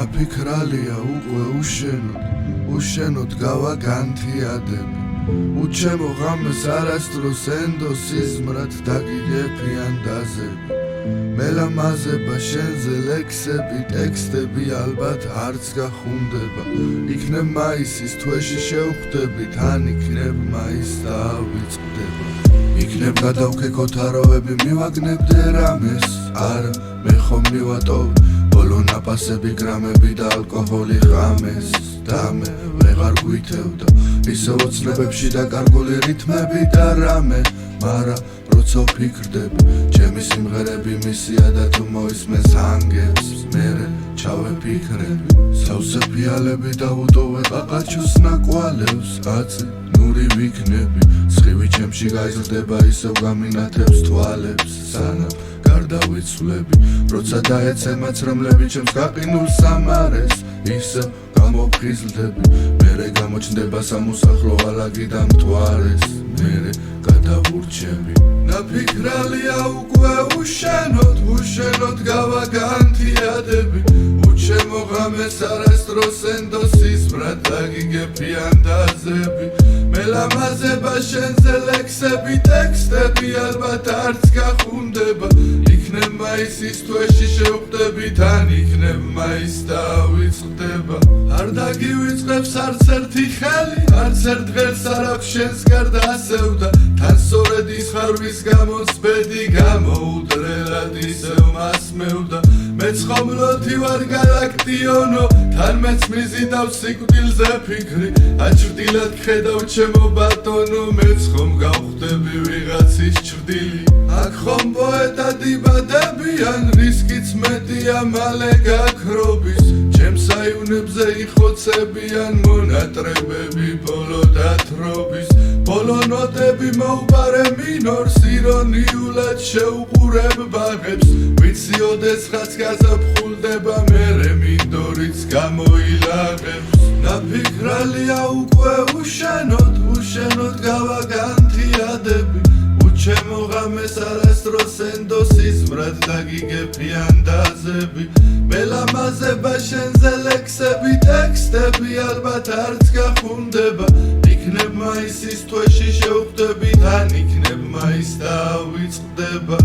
ნაფიქრალია უკვე უშენოდ გავაგანთიადები უჩემო ღამეს არასდროს ენდოსიზმრად დაგიგები ანდაზები მელამაზება შენზე ლექსები ტექსტები ალბათ არც გახუნდება იქნებ მაისის თვეში შევხვდები თან იქნებ მაის დავიწყდება იქნებ გადავქეკოთ აროები მივაგნებდე რამეს არა მე ხომ მივატოვ ბოლო ნაფასები გრამები და ალკოჰოლი ღამეს და მე ვეღარ გვითევდა ისევ ოცნებებში დაკარგული რითმები და რამე მარა როცა ვფიქრდები ჩემი სიმღერები მისია და თუ მოისმენს ანგებს მერე ჩავეფიქრები სავსე ფიალები დავუტოვე ყაყაჩოს ნაკვალევს კაცი ნური ვიქნები სხივი ჩემში გაიზრდება ისევ გამინათებს თვალებს სანამ გარდავიცვლები როცა დაეცემა ცრემლები ჩემს გაყინულ სამარეს ისევ გამოფხიზლდები მერე გამოჩნდება სამუსახლო ალაგი და მთვარეს მერე გადავურჩები ნაფიქრალია უკვე უშენოდ გავაგანთიადები უჩემო ღამეს არასდროს ენდოსიზმრად დაგიგები ანდაზები მელამაზება შენზე ლექსები ტექსტები ალბათ არც გახუნდება იქნებ მაისის თვეში შევხვდები თან იქნებ მაის დავიწყდება არ დაგივიწყებს არც ერთი ხელი არც ერთ დღეს არ აქვს შენს გარდა ასევდა თან სწორედ ის ხარვის გამოც ბედი გამოუდრელად ისევ მასმევდა მეც ხომლოთი ვარ galaktiono თან მეც მიზიდავ სიკვდილზე ფიქრი აჭრდილად ხედავ ჩემო ბატონო მეც ხომ გავხდები ვიღაცის ჭრდილი აქ ხომ პოეტად იბადებიან რისკიც მეტია მალე გაქრობის ჩემს აივნებზე იხოცებიან მონატრებები ბოლო დათრობის ბოლო ნოტები მოუპარე მინორს ირონიულად შეუყურებ ბაღებს ვიცი ოდესღაც გაზაფხულდება მერე მინდორიც გამოილაღებს ნაფიქრალია უკვე უშენოდ გავაგანთიადები უჩემო ღამეს არასდროს ენდოსიზმრად დაგიგები ანდაზები მელამაზება შენზე ლექსები ტექსტები ალბათ არც გახუნდება იქნებ მაისის თვეში შევხვდები თან იქნებ მაის დავიწყდება